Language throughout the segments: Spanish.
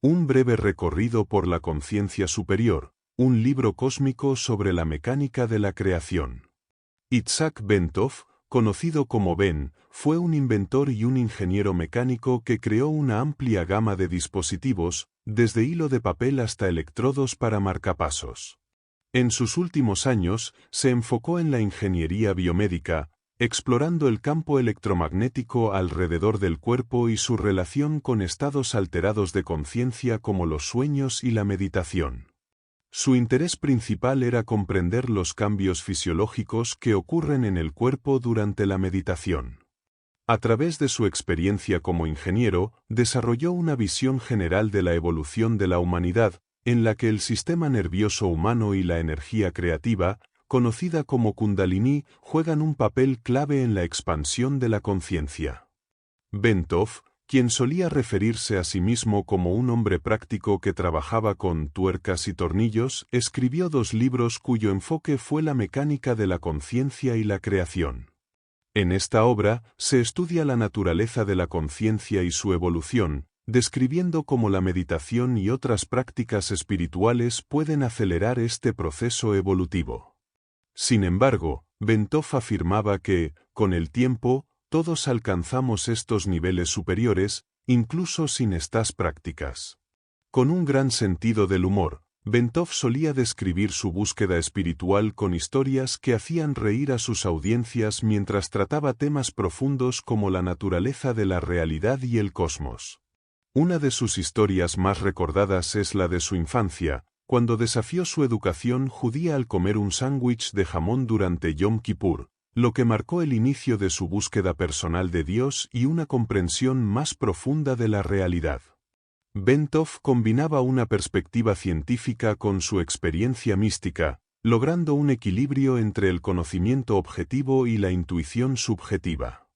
Un breve recorrido por la conciencia superior, un libro cósmico sobre la mecánica de la creación. Isaac Bentov, conocido como Ben, fue un inventor y un ingeniero mecánico que creó una amplia gama de dispositivos, desde hilo de papel hasta electrodos para marcapasos. En sus últimos años, se enfocó en la ingeniería biomédica, explorando el campo electromagnético alrededor del cuerpo y su relación con estados alterados de conciencia como los sueños y la meditación. Su interés principal era comprender los cambios fisiológicos que ocurren en el cuerpo durante la meditación. A través de su experiencia como ingeniero, desarrolló una visión general de la evolución de la humanidad, en la que el sistema nervioso humano y la energía creativa, conocida como Kundalini, juegan un papel clave en la expansión de la conciencia. Bentov, quien solía referirse a sí mismo como un hombre práctico que trabajaba con tuercas y tornillos, escribió 2 libros cuyo enfoque fue la mecánica de la conciencia y la creación. En esta obra, se estudia la naturaleza de la conciencia y su evolución, describiendo cómo la meditación y otras prácticas espirituales pueden acelerar este proceso evolutivo. Sin embargo, Bentov afirmaba que, con el tiempo, todos alcanzamos estos niveles superiores, incluso sin estas prácticas. Con un gran sentido del humor, Bentov solía describir su búsqueda espiritual con historias que hacían reír a sus audiencias mientras trataba temas profundos como la naturaleza de la realidad y el cosmos. Una de sus historias más recordadas es la de su infancia, cuando desafió su educación judía al comer un sándwich de jamón durante Yom Kippur, lo que marcó el inicio de su búsqueda personal de Dios y una comprensión más profunda de la realidad. Bentov combinaba una perspectiva científica con su experiencia mística, logrando un equilibrio entre el conocimiento objetivo y la intuición subjetiva.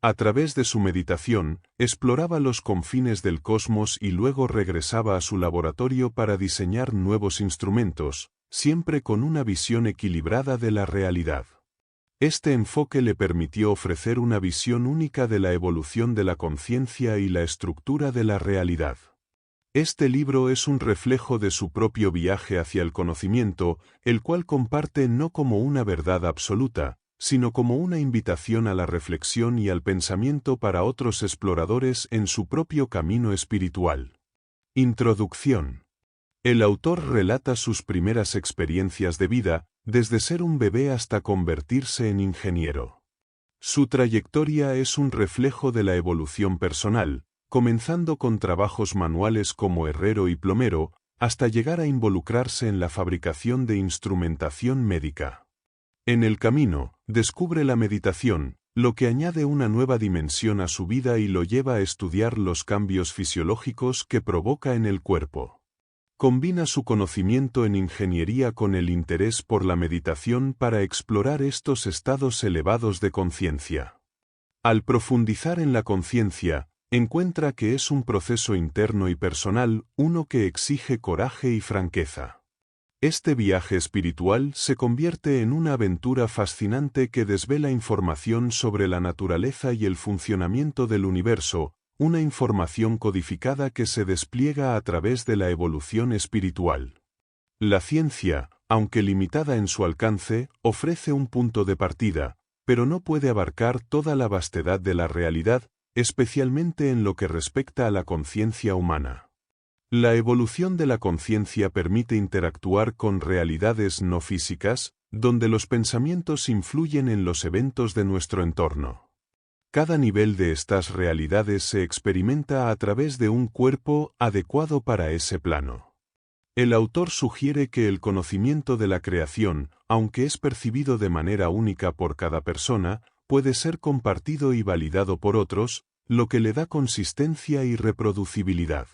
A través de su meditación, exploraba los confines del cosmos y luego regresaba a su laboratorio para diseñar nuevos instrumentos, siempre con una visión equilibrada de la realidad. Este enfoque le permitió ofrecer una visión única de la evolución de la conciencia y la estructura de la realidad. Este libro es un reflejo de su propio viaje hacia el conocimiento, el cual comparte no como una verdad absoluta, sino como una invitación a la reflexión y al pensamiento para otros exploradores en su propio camino espiritual. Introducción. El autor relata sus primeras experiencias de vida, desde ser un bebé hasta convertirse en ingeniero. Su trayectoria es un reflejo de la evolución personal, comenzando con trabajos manuales como herrero y plomero, hasta llegar a involucrarse en la fabricación de instrumentación médica. En el camino, descubre la meditación, lo que añade una nueva dimensión a su vida y lo lleva a estudiar los cambios fisiológicos que provoca en el cuerpo. Combina su conocimiento en ingeniería con el interés por la meditación para explorar estos estados elevados de conciencia. Al profundizar en la conciencia, encuentra que es un proceso interno y personal, uno que exige coraje y franqueza. Este viaje espiritual se convierte en una aventura fascinante que desvela información sobre la naturaleza y el funcionamiento del universo, una información codificada que se despliega a través de la evolución espiritual. La ciencia, aunque limitada en su alcance, ofrece un punto de partida, pero no puede abarcar toda la vastedad de la realidad, especialmente en lo que respecta a la conciencia humana. La evolución de la conciencia permite interactuar con realidades no físicas, donde los pensamientos influyen en los eventos de nuestro entorno. Cada nivel de estas realidades se experimenta a través de un cuerpo adecuado para ese plano. El autor sugiere que el conocimiento de la creación, aunque es percibido de manera única por cada persona, puede ser compartido y validado por otros, lo que le da consistencia y reproducibilidad.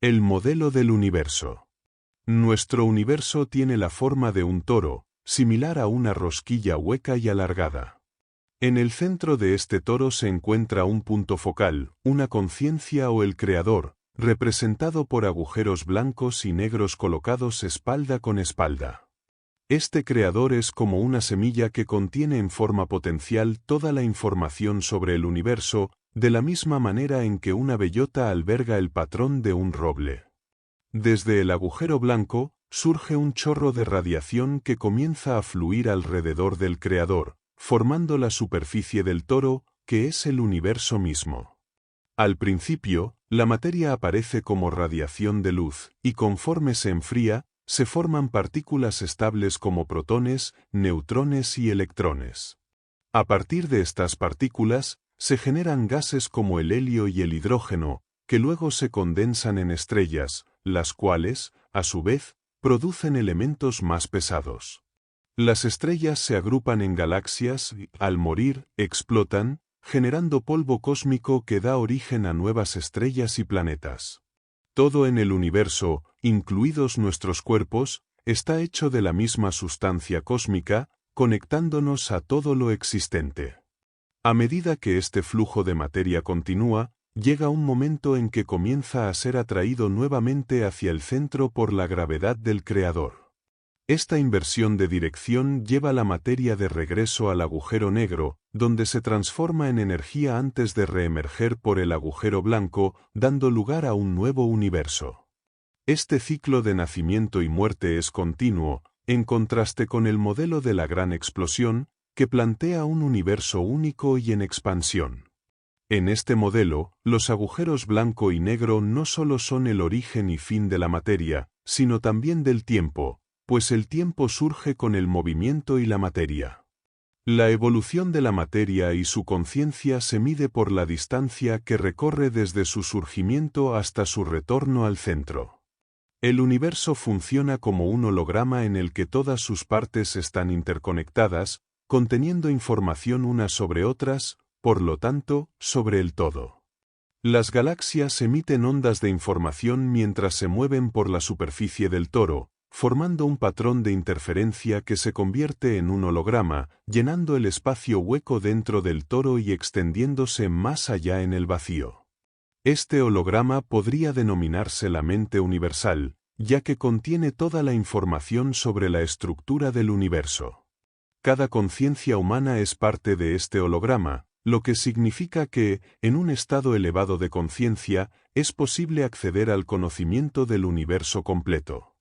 El modelo del universo. Nuestro universo tiene la forma de un toro, similar a una rosquilla hueca y alargada. En el centro de este toro se encuentra un punto focal, una conciencia o el creador, representado por agujeros blancos y negros colocados espalda con espalda. Este creador es como una semilla que contiene en forma potencial toda la información sobre el universo, de la misma manera en que una bellota alberga el patrón de un roble. Desde el agujero blanco, surge un chorro de radiación que comienza a fluir alrededor del Creador, formando la superficie del toro, que es el universo mismo. Al principio, la materia aparece como radiación de luz, y conforme se enfría, se forman partículas estables como protones, neutrones y electrones. A partir de estas partículas, se generan gases como el helio y el hidrógeno, que luego se condensan en estrellas, las cuales, a su vez, producen elementos más pesados. Las estrellas se agrupan en galaxias y, al morir, explotan, generando polvo cósmico que da origen a nuevas estrellas y planetas. Todo en el universo, incluidos nuestros cuerpos, está hecho de la misma sustancia cósmica, conectándonos a todo lo existente. A medida que este flujo de materia continúa, llega un momento en que comienza a ser atraído nuevamente hacia el centro por la gravedad del Creador. Esta inversión de dirección lleva la materia de regreso al agujero negro, donde se transforma en energía antes de reemerger por el agujero blanco, dando lugar a un nuevo universo. Este ciclo de nacimiento y muerte es continuo, en contraste con el modelo de la gran explosión, que plantea un universo único y en expansión. En este modelo, los agujeros blanco y negro no solo son el origen y fin de la materia, sino también del tiempo, pues el tiempo surge con el movimiento y la materia. La evolución de la materia y su conciencia se mide por la distancia que recorre desde su surgimiento hasta su retorno al centro. El universo funciona como un holograma en el que todas sus partes están interconectadas, conteniendo información unas sobre otras, por lo tanto, sobre el todo. Las galaxias emiten ondas de información mientras se mueven por la superficie del toro, formando un patrón de interferencia que se convierte en un holograma, llenando el espacio hueco dentro del toro y extendiéndose más allá en el vacío. Este holograma podría denominarse la mente universal, ya que contiene toda la información sobre la estructura del universo. Cada conciencia humana es parte de este holograma, lo que significa que, en un estado elevado de conciencia, es posible acceder al conocimiento del universo completo.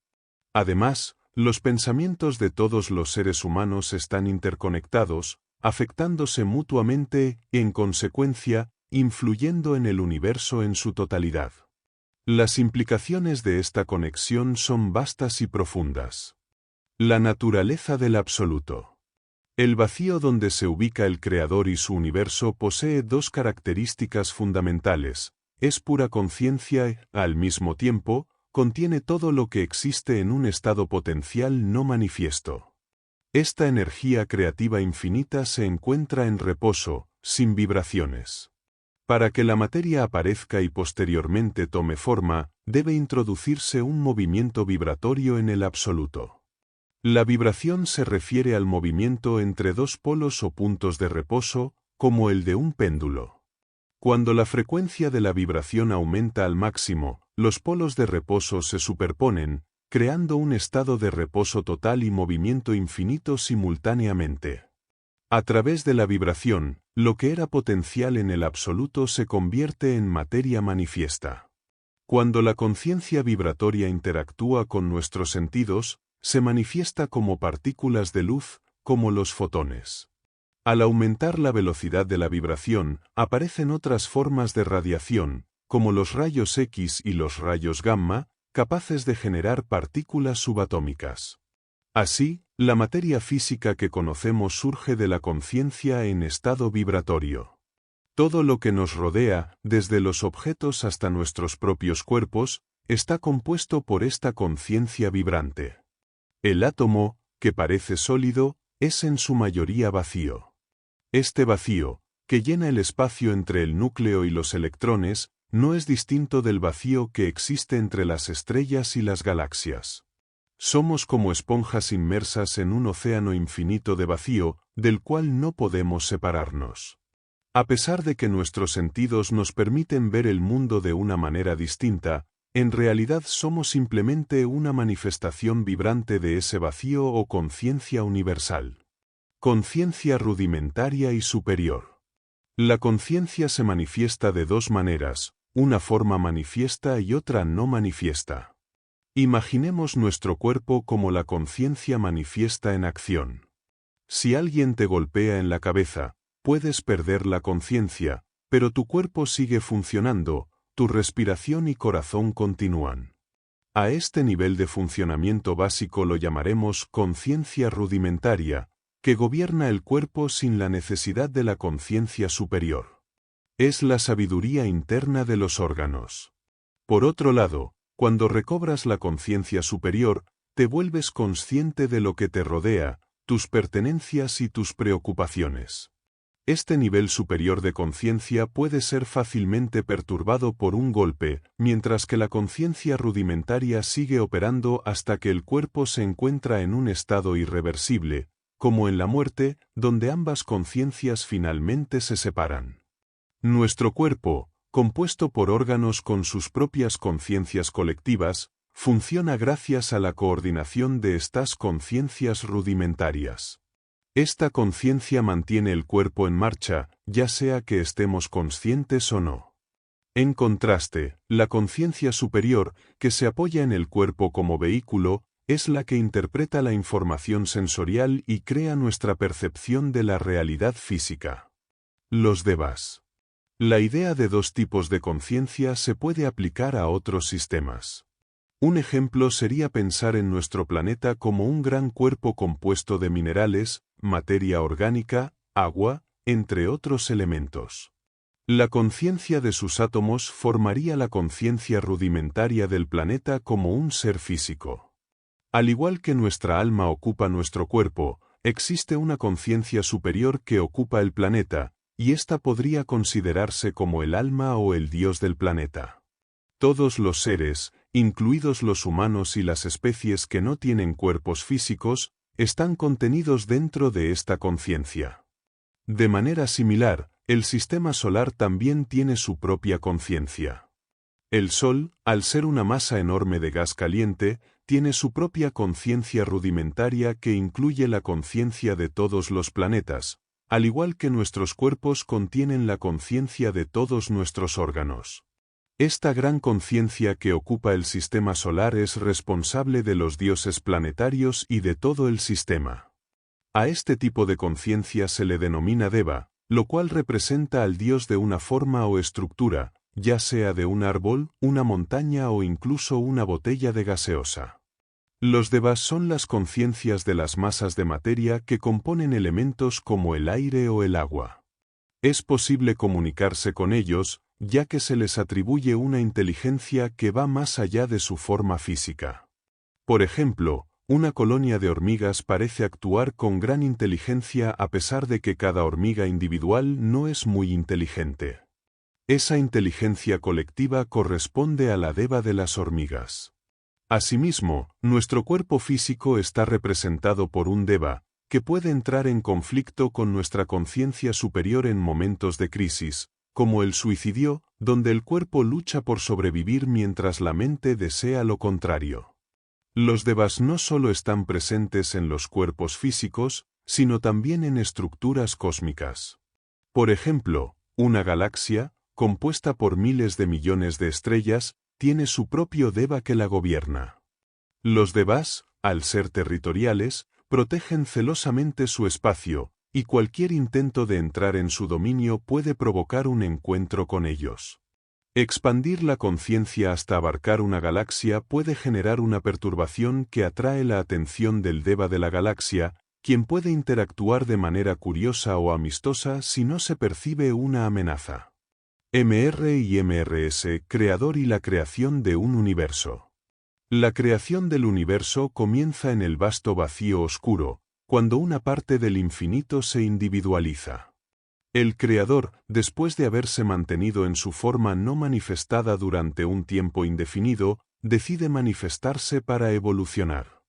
Además, los pensamientos de todos los seres humanos están interconectados, afectándose mutuamente y, en consecuencia, influyendo en el universo en su totalidad. Las implicaciones de esta conexión son vastas y profundas. La naturaleza del absoluto. El vacío donde se ubica el Creador y su universo posee dos características fundamentales: es pura conciencia y, al mismo tiempo, contiene todo lo que existe en un estado potencial no manifiesto. Esta energía creativa infinita se encuentra en reposo, sin vibraciones. Para que la materia aparezca y posteriormente tome forma, debe introducirse un movimiento vibratorio en el absoluto. La vibración se refiere al movimiento entre dos polos o puntos de reposo, como el de un péndulo. Cuando la frecuencia de la vibración aumenta al máximo, los polos de reposo se superponen, creando un estado de reposo total y movimiento infinito simultáneamente. A través de la vibración, lo que era potencial en el absoluto se convierte en materia manifiesta. Cuando la conciencia vibratoria interactúa con nuestros sentidos, se manifiesta como partículas de luz, como los fotones. Al aumentar la velocidad de la vibración, aparecen otras formas de radiación, como los rayos X y los rayos gamma, capaces de generar partículas subatómicas. Así, la materia física que conocemos surge de la conciencia en estado vibratorio. Todo lo que nos rodea, desde los objetos hasta nuestros propios cuerpos, está compuesto por esta conciencia vibrante. El átomo, que parece sólido, es en su mayoría vacío. Este vacío, que llena el espacio entre el núcleo y los electrones, no es distinto del vacío que existe entre las estrellas y las galaxias. Somos como esponjas inmersas en un océano infinito de vacío, del cual no podemos separarnos. A pesar de que nuestros sentidos nos permiten ver el mundo de una manera distinta, en realidad somos simplemente una manifestación vibrante de ese vacío o conciencia universal. Conciencia rudimentaria y superior. La conciencia se manifiesta de dos maneras, una forma manifiesta y otra no manifiesta. Imaginemos nuestro cuerpo como la conciencia manifiesta en acción. Si alguien te golpea en la cabeza, puedes perder la conciencia, pero tu cuerpo sigue funcionando, tu respiración y corazón continúan. A este nivel de funcionamiento básico lo llamaremos conciencia rudimentaria, que gobierna el cuerpo sin la necesidad de la conciencia superior. Es la sabiduría interna de los órganos. Por otro lado, cuando recobras la conciencia superior, te vuelves consciente de lo que te rodea, tus pertenencias y tus preocupaciones. Este nivel superior de conciencia puede ser fácilmente perturbado por un golpe, mientras que la conciencia rudimentaria sigue operando hasta que el cuerpo se encuentra en un estado irreversible, como en la muerte, donde ambas conciencias finalmente se separan. Nuestro cuerpo, compuesto por órganos con sus propias conciencias colectivas, funciona gracias a la coordinación de estas conciencias rudimentarias. Esta conciencia mantiene el cuerpo en marcha, ya sea que estemos conscientes o no. En contraste, la conciencia superior, que se apoya en el cuerpo como vehículo, es la que interpreta la información sensorial y crea nuestra percepción de la realidad física. Los devas. La idea de dos tipos de conciencia se puede aplicar a otros sistemas. Un ejemplo sería pensar en nuestro planeta como un gran cuerpo compuesto de minerales, materia orgánica, agua, entre otros elementos. La conciencia de sus átomos formaría la conciencia rudimentaria del planeta como un ser físico. Al igual que nuestra alma ocupa nuestro cuerpo, existe una conciencia superior que ocupa el planeta, y ésta podría considerarse como el alma o el dios del planeta. Todos los seres, incluidos los humanos y las especies que no tienen cuerpos físicos, están contenidos dentro de esta conciencia. De manera similar, el sistema solar también tiene su propia conciencia. El Sol, al ser una masa enorme de gas caliente, tiene su propia conciencia rudimentaria que incluye la conciencia de todos los planetas, al igual que nuestros cuerpos contienen la conciencia de todos nuestros órganos. Esta gran conciencia que ocupa el sistema solar es responsable de los dioses planetarios y de todo el sistema. A este tipo de conciencia se le denomina Deva, lo cual representa al dios de una forma o estructura, ya sea de un árbol, una montaña o incluso una botella de gaseosa. Los devas son las conciencias de las masas de materia que componen elementos como el aire o el agua. Es posible comunicarse con ellos, ya que se les atribuye una inteligencia que va más allá de su forma física. Por ejemplo, una colonia de hormigas parece actuar con gran inteligencia a pesar de que cada hormiga individual no es muy inteligente. Esa inteligencia colectiva corresponde a la deva de las hormigas. Asimismo, nuestro cuerpo físico está representado por un deva, que puede entrar en conflicto con nuestra conciencia superior en momentos de crisis, como el suicidio, donde el cuerpo lucha por sobrevivir mientras la mente desea lo contrario. Los devas no solo están presentes en los cuerpos físicos, sino también en estructuras cósmicas. Por ejemplo, una galaxia, compuesta por miles de millones de estrellas, tiene su propio deva que la gobierna. Los devas, al ser territoriales, protegen celosamente su espacio, y cualquier intento de entrar en su dominio puede provocar un encuentro con ellos. Expandir la conciencia hasta abarcar una galaxia puede generar una perturbación que atrae la atención del deva de la galaxia, quien puede interactuar de manera curiosa o amistosa si no se percibe una amenaza. MR y MRS, creador y la creación de un universo. La creación del universo comienza en el vasto vacío oscuro, cuando una parte del infinito se individualiza. El Creador, después de haberse mantenido en su forma no manifestada durante un tiempo indefinido, decide manifestarse para evolucionar.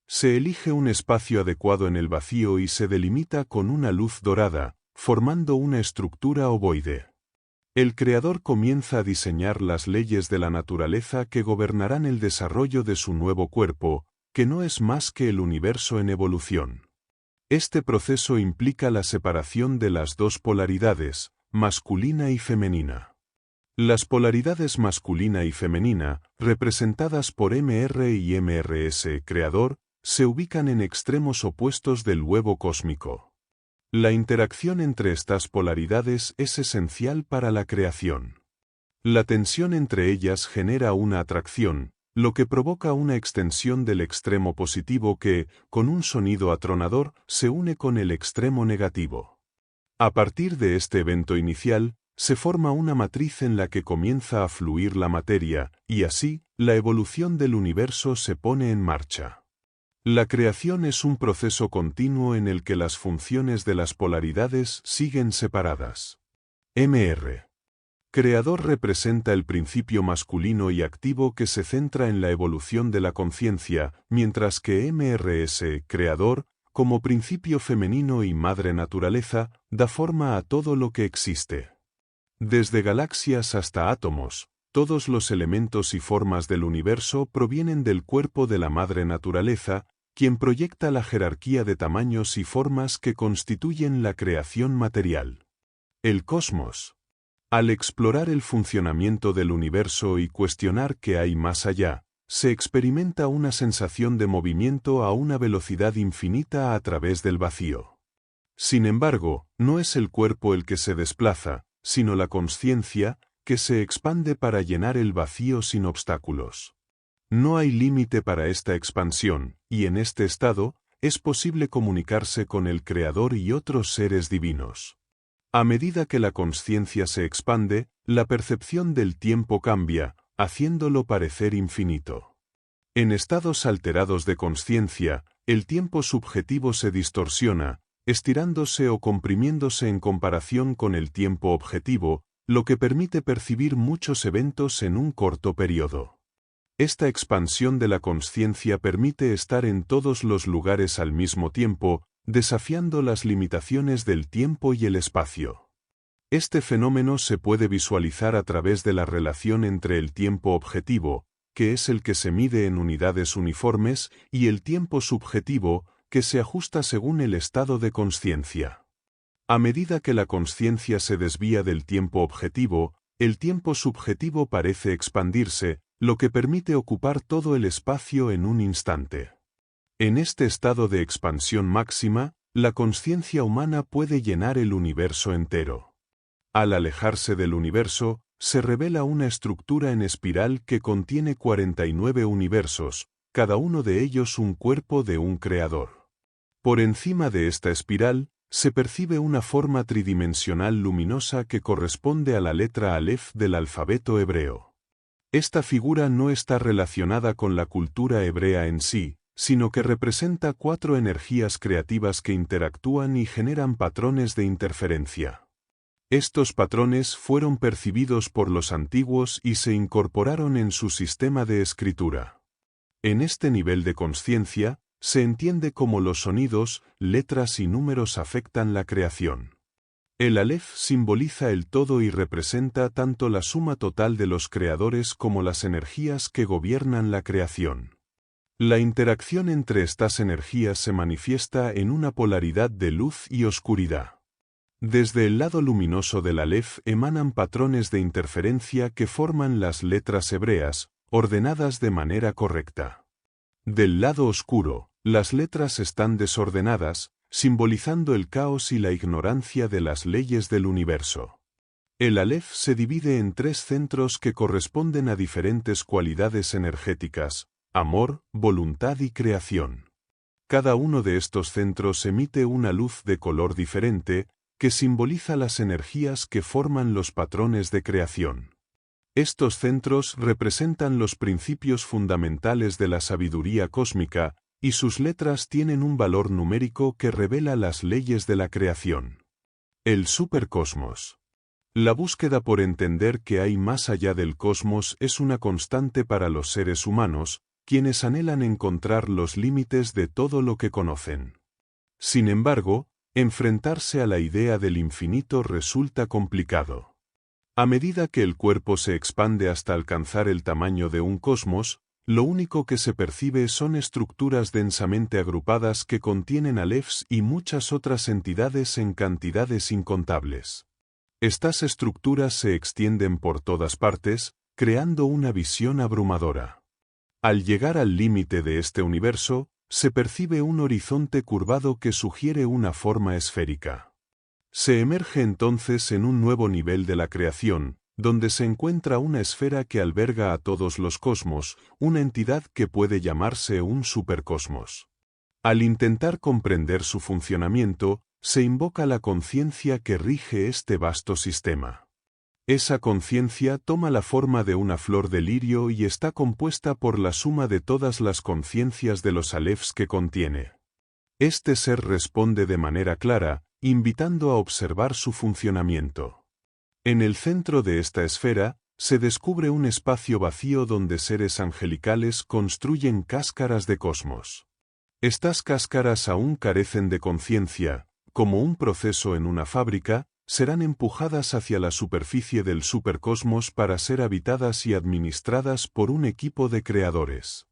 Se elige un espacio adecuado en el vacío y se delimita con una luz dorada, formando una estructura ovoide. El Creador comienza a diseñar las leyes de la naturaleza que gobernarán el desarrollo de su nuevo cuerpo, que no es más que el universo en evolución. Este proceso implica la separación de las dos polaridades, masculina y femenina. Las polaridades masculina y femenina, representadas por MR y MRS creador, se ubican en extremos opuestos del huevo cósmico. La interacción entre estas polaridades es esencial para la creación. La tensión entre ellas genera una atracción, lo que provoca una extensión del extremo positivo que, con un sonido atronador, se une con el extremo negativo. A partir de este evento inicial, se forma una matriz en la que comienza a fluir la materia, y así, la evolución del universo se pone en marcha. La creación es un proceso continuo en el que las funciones de las polaridades siguen separadas. MR. Creador representa el principio masculino y activo que se centra en la evolución de la conciencia, mientras que MRS, creador, como principio femenino y madre naturaleza, da forma a todo lo que existe. Desde galaxias hasta átomos, todos los elementos y formas del universo provienen del cuerpo de la madre naturaleza, quien proyecta la jerarquía de tamaños y formas que constituyen la creación material. El cosmos. Al explorar el funcionamiento del universo y cuestionar qué hay más allá, se experimenta una sensación de movimiento a una velocidad infinita a través del vacío. Sin embargo, no es el cuerpo el que se desplaza, sino la consciencia, que se expande para llenar el vacío sin obstáculos. No hay límite para esta expansión, y en este estado, es posible comunicarse con el Creador y otros seres divinos. A medida que la consciencia se expande, la percepción del tiempo cambia, haciéndolo parecer infinito. En estados alterados de consciencia, el tiempo subjetivo se distorsiona, estirándose o comprimiéndose en comparación con el tiempo objetivo, lo que permite percibir muchos eventos en un corto periodo. Esta expansión de la consciencia permite estar en todos los lugares al mismo tiempo, desafiando las limitaciones del tiempo y el espacio. Este fenómeno se puede visualizar a través de la relación entre el tiempo objetivo, que es el que se mide en unidades uniformes, y el tiempo subjetivo, que se ajusta según el estado de consciencia. A medida que la consciencia se desvía del tiempo objetivo, el tiempo subjetivo parece expandirse, lo que permite ocupar todo el espacio en un instante. En este estado de expansión máxima, la consciencia humana puede llenar el universo entero. Al alejarse del universo, se revela una estructura en espiral que contiene 49 universos, cada uno de ellos un cuerpo de un creador. Por encima de esta espiral, se percibe una forma tridimensional luminosa que corresponde a la letra Aleph del alfabeto hebreo. Esta figura no está relacionada con la cultura hebrea en sí, sino que representa 4 energías creativas que interactúan y generan patrones de interferencia. Estos patrones fueron percibidos por los antiguos y se incorporaron en su sistema de escritura. En este nivel de consciencia, se entiende cómo los sonidos, letras y números afectan la creación. El Aleph simboliza el todo y representa tanto la suma total de los creadores como las energías que gobiernan la creación. La interacción entre estas energías se manifiesta en una polaridad de luz y oscuridad. Desde el lado luminoso del Aleph emanan patrones de interferencia que forman las letras hebreas, ordenadas de manera correcta. Del lado oscuro, las letras están desordenadas, simbolizando el caos y la ignorancia de las leyes del universo. El Aleph se divide en 3 centros que corresponden a diferentes cualidades energéticas: amor, voluntad y creación. Cada uno de estos centros emite una luz de color diferente, que simboliza las energías que forman los patrones de creación. Estos centros representan los principios fundamentales de la sabiduría cósmica, y sus letras tienen un valor numérico que revela las leyes de la creación. El supercosmos. La búsqueda por entender qué hay más allá del cosmos es una constante para los seres humanos, quienes anhelan encontrar los límites de todo lo que conocen. Sin embargo, enfrentarse a la idea del infinito resulta complicado. A medida que el cuerpo se expande hasta alcanzar el tamaño de un cosmos, lo único que se percibe son estructuras densamente agrupadas que contienen alephs y muchas otras entidades en cantidades incontables. Estas estructuras se extienden por todas partes, creando una visión abrumadora. Al llegar al límite de este universo, se percibe un horizonte curvado que sugiere una forma esférica. Se emerge entonces en un nuevo nivel de la creación, donde se encuentra una esfera que alberga a todos los cosmos, una entidad que puede llamarse un supercosmos. Al intentar comprender su funcionamiento, se invoca la conciencia que rige este vasto sistema. Esa conciencia toma la forma de una flor de lirio y está compuesta por la suma de todas las conciencias de los alefs que contiene. Este ser responde de manera clara, invitando a observar su funcionamiento. En el centro de esta esfera, se descubre un espacio vacío donde seres angelicales construyen cáscaras de cosmos. Estas cáscaras aún carecen de conciencia, como un proceso en una fábrica, serán empujadas hacia la superficie del supercosmos para ser habitadas y administradas por un equipo de creadores.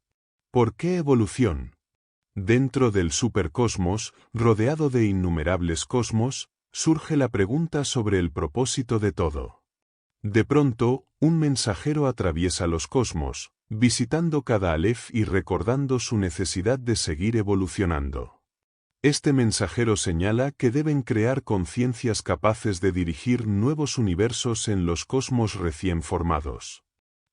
¿Por qué evolución? Dentro del supercosmos, rodeado de innumerables cosmos, surge la pregunta sobre el propósito de todo. De pronto, un mensajero atraviesa los cosmos, visitando cada alef y recordando su necesidad de seguir evolucionando. Este mensajero señala que deben crear conciencias capaces de dirigir nuevos universos en los cosmos recién formados.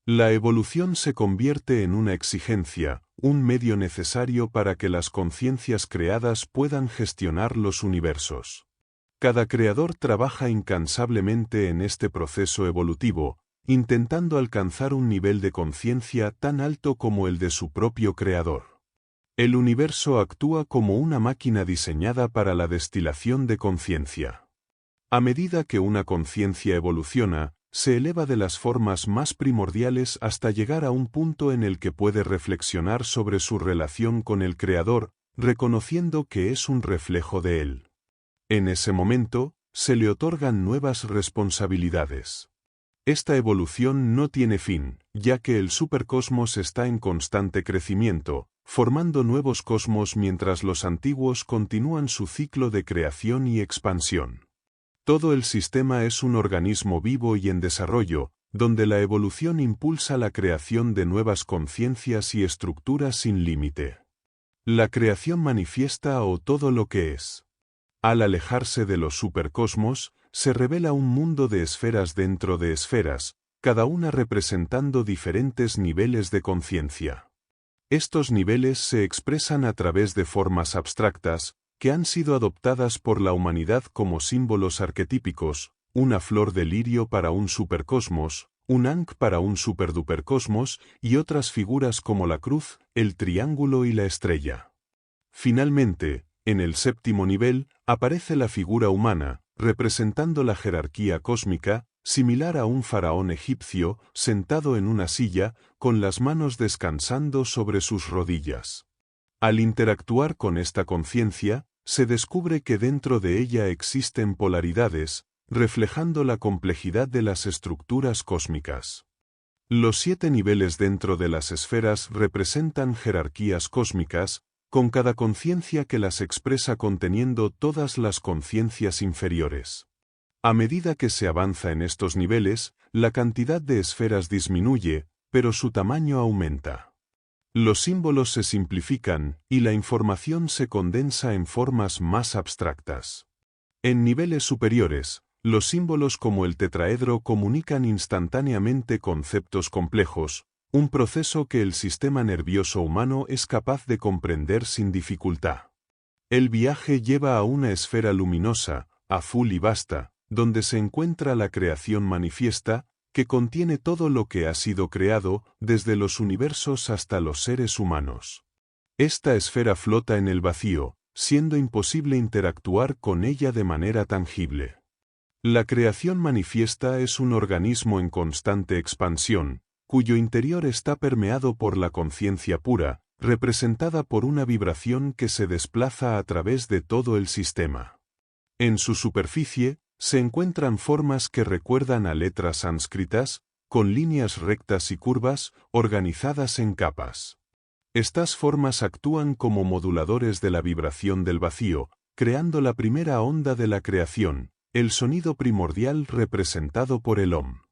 La evolución se convierte en una exigencia, un medio necesario para que las conciencias creadas puedan gestionar los universos. Cada creador trabaja incansablemente en este proceso evolutivo, intentando alcanzar un nivel de conciencia tan alto como el de su propio creador. El universo actúa como una máquina diseñada para la destilación de conciencia. A medida que una conciencia evoluciona, se eleva de las formas más primordiales hasta llegar a un punto en el que puede reflexionar sobre su relación con el Creador, reconociendo que es un reflejo de él. En ese momento, se le otorgan nuevas responsabilidades. Esta evolución no tiene fin, ya que el supercosmos está en constante crecimiento, formando nuevos cosmos mientras los antiguos continúan su ciclo de creación y expansión. Todo el sistema es un organismo vivo y en desarrollo, donde la evolución impulsa la creación de nuevas conciencias y estructuras sin límite. La creación manifiesta o todo lo que es. Al alejarse de los supercosmos, se revela un mundo de esferas dentro de esferas, cada una representando diferentes niveles de conciencia. Estos niveles se expresan a través de formas abstractas, que han sido adoptadas por la humanidad como símbolos arquetípicos, una flor de lirio para un supercosmos, un ankh para un superdupercosmos y otras figuras como la cruz, el triángulo y la estrella. Finalmente, en el séptimo nivel, aparece la figura humana, representando la jerarquía cósmica, similar a un faraón egipcio, sentado en una silla, con las manos descansando sobre sus rodillas. Al interactuar con esta conciencia, se descubre que dentro de ella existen polaridades, reflejando la complejidad de las estructuras cósmicas. Los 7 niveles dentro de las esferas representan jerarquías cósmicas, con cada conciencia que las expresa conteniendo todas las conciencias inferiores. A medida que se avanza en estos niveles, la cantidad de esferas disminuye, pero su tamaño aumenta. Los símbolos se simplifican, y la información se condensa en formas más abstractas. En niveles superiores, los símbolos como el tetraedro comunican instantáneamente conceptos complejos, un proceso que el sistema nervioso humano es capaz de comprender sin dificultad. El viaje lleva a una esfera luminosa, azul y vasta, donde se encuentra la creación manifiesta, que contiene todo lo que ha sido creado, desde los universos hasta los seres humanos. Esta esfera flota en el vacío, siendo imposible interactuar con ella de manera tangible. La creación manifiesta es un organismo en constante expansión, cuyo interior está permeado por la conciencia pura, representada por una vibración que se desplaza a través de todo el sistema. En su superficie, se encuentran formas que recuerdan a letras sánscritas, con líneas rectas y curvas, organizadas en capas. Estas formas actúan como moduladores de la vibración del vacío, creando la primera onda de la creación, el sonido primordial representado por el Om.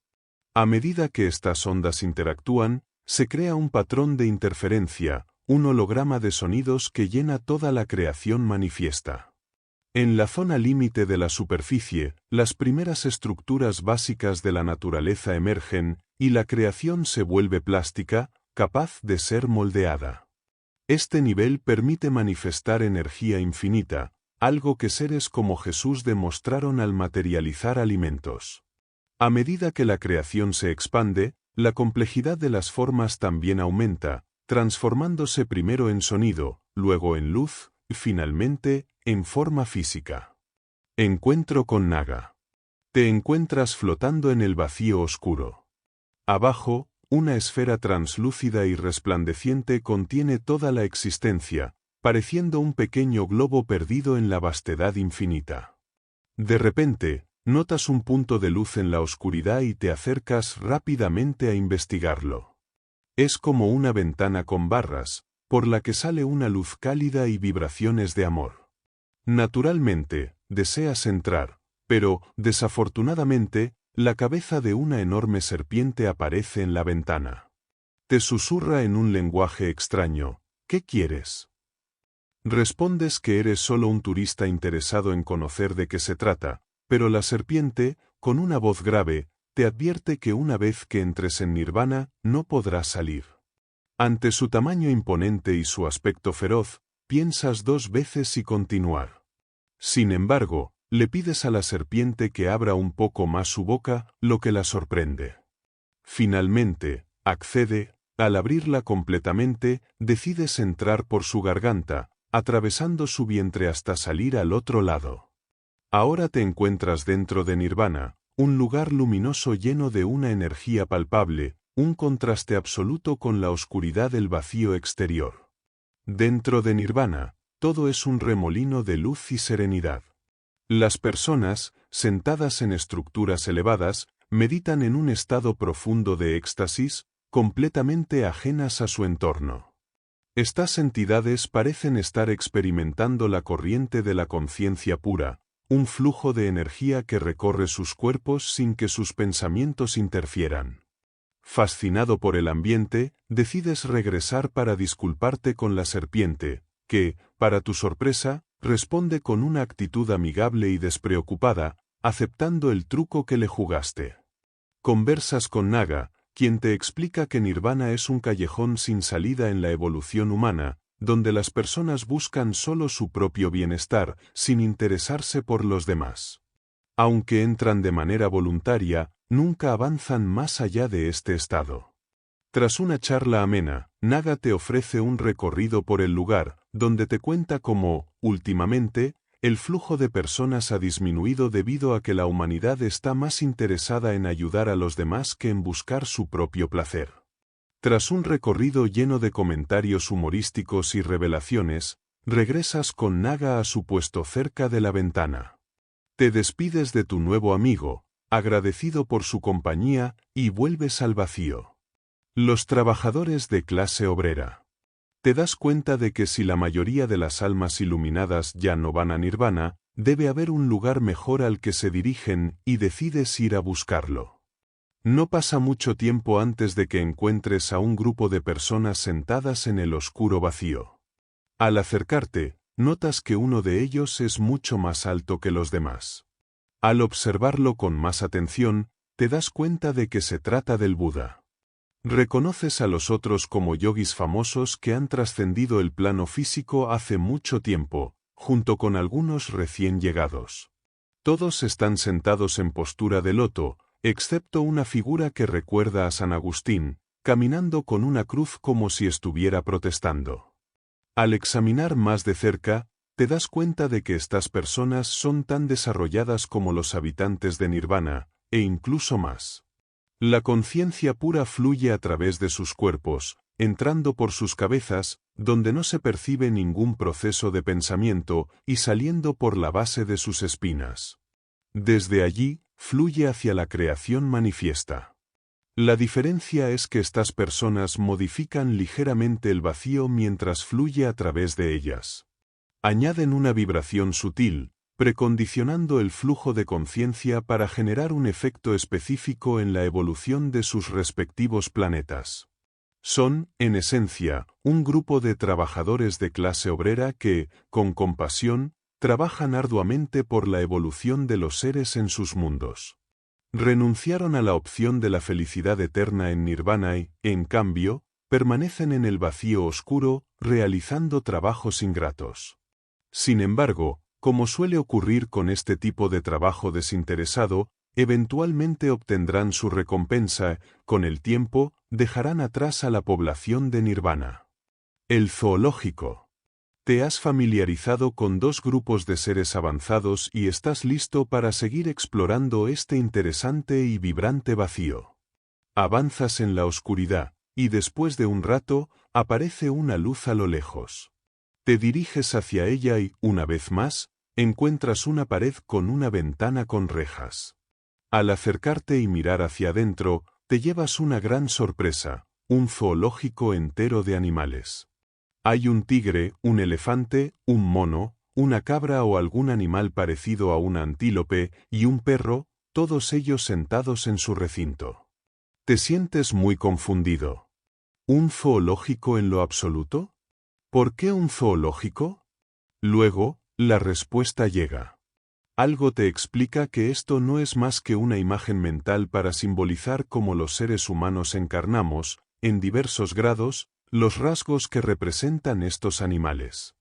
A medida que estas ondas interactúan, se crea un patrón de interferencia, un holograma de sonidos que llena toda la creación manifiesta. En la zona límite de la superficie, las primeras estructuras básicas de la naturaleza emergen, y la creación se vuelve plástica, capaz de ser moldeada. Este nivel permite manifestar energía infinita, algo que seres como Jesús demostraron al materializar alimentos. A medida que la creación se expande, la complejidad de las formas también aumenta, transformándose primero en sonido, luego en luz, y finalmente, en forma física. Encuentro con Naga. Te encuentras flotando en el vacío oscuro. Abajo, una esfera translúcida y resplandeciente contiene toda la existencia, pareciendo un pequeño globo perdido en la vastedad infinita. De repente, notas un punto de luz en la oscuridad y te acercas rápidamente a investigarlo. Es como una ventana con barras, por la que sale una luz cálida y vibraciones de amor. Naturalmente, deseas entrar, pero, desafortunadamente, la cabeza de una enorme serpiente aparece en la ventana. Te susurra en un lenguaje extraño, ¿qué quieres? Respondes que eres solo un turista interesado en conocer de qué se trata, pero la serpiente, con una voz grave, te advierte que una vez que entres en Nirvana, no podrás salir. Ante su tamaño imponente y su aspecto feroz, piensas dos veces y continuar. Sin embargo, le pides a la serpiente que abra un poco más su boca, lo que la sorprende. Finalmente, accede, al abrirla completamente, decides entrar por su garganta, atravesando su vientre hasta salir al otro lado. Ahora te encuentras dentro de Nirvana, un lugar luminoso lleno de una energía palpable, un contraste absoluto con la oscuridad del vacío exterior. Dentro de Nirvana, todo es un remolino de luz y serenidad. Las personas, sentadas en estructuras elevadas, meditan en un estado profundo de éxtasis, completamente ajenas a su entorno. Estas entidades parecen estar experimentando la corriente de la conciencia pura, un flujo de energía que recorre sus cuerpos sin que sus pensamientos interfieran. Fascinado por el ambiente, decides regresar para disculparte con la serpiente, que, para tu sorpresa, responde con una actitud amigable y despreocupada, aceptando el truco que le jugaste. Conversas con Naga, quien te explica que Nirvana es un callejón sin salida en la evolución humana, donde las personas buscan solo su propio bienestar, sin interesarse por los demás. Aunque entran de manera voluntaria, nunca avanzan más allá de este estado. Tras una charla amena, Naga te ofrece un recorrido por el lugar, donde te cuenta cómo, últimamente, el flujo de personas ha disminuido debido a que la humanidad está más interesada en ayudar a los demás que en buscar su propio placer. Tras un recorrido lleno de comentarios humorísticos y revelaciones, regresas con Naga a su puesto cerca de la ventana. Te despides de tu nuevo amigo, agradecido por su compañía, y vuelves al vacío. Los trabajadores de clase obrera. Te das cuenta de que si la mayoría de las almas iluminadas ya no van a Nirvana, debe haber un lugar mejor al que se dirigen y decides ir a buscarlo. No pasa mucho tiempo antes de que encuentres a un grupo de personas sentadas en el oscuro vacío. Al acercarte, notas que uno de ellos es mucho más alto que los demás. Al observarlo con más atención, te das cuenta de que se trata del Buda. Reconoces a los otros como yogis famosos que han trascendido el plano físico hace mucho tiempo, junto con algunos recién llegados. Todos están sentados en postura de loto, excepto una figura que recuerda a San Agustín, caminando con una cruz como si estuviera protestando. Al examinar más de cerca, te das cuenta de que estas personas son tan desarrolladas como los habitantes de Nirvana, e incluso más. La conciencia pura fluye a través de sus cuerpos, entrando por sus cabezas, donde no se percibe ningún proceso de pensamiento, y saliendo por la base de sus espinas. Desde allí, fluye hacia la creación manifiesta. La diferencia es que estas personas modifican ligeramente el vacío mientras fluye a través de ellas. Añaden una vibración sutil, precondicionando el flujo de conciencia para generar un efecto específico en la evolución de sus respectivos planetas. Son, en esencia, un grupo de trabajadores de clase obrera que, con compasión, trabajan arduamente por la evolución de los seres en sus mundos. Renunciaron a la opción de la felicidad eterna en Nirvana y, en cambio, permanecen en el vacío oscuro, realizando trabajos ingratos. Sin embargo, como suele ocurrir con este tipo de trabajo desinteresado, eventualmente obtendrán su recompensa, con el tiempo, dejarán atrás a la población de Nirvana. El zoológico. Te has familiarizado con dos grupos de seres avanzados y estás listo para seguir explorando este interesante y vibrante vacío. Avanzas en la oscuridad, y después de un rato, aparece una luz a lo lejos. Te diriges hacia ella y, una vez más, encuentras una pared con una ventana con rejas. Al acercarte y mirar hacia adentro, te llevas una gran sorpresa, un zoológico entero de animales. Hay un tigre, un elefante, un mono, una cabra o algún animal parecido a un antílope y un perro, todos ellos sentados en su recinto. Te sientes muy confundido. ¿Un zoológico en lo absoluto? ¿Por qué un zoológico? Luego, la respuesta llega. Algo te explica que esto no es más que una imagen mental para simbolizar cómo los seres humanos encarnamos, en diversos grados, los rasgos que representan estos animales.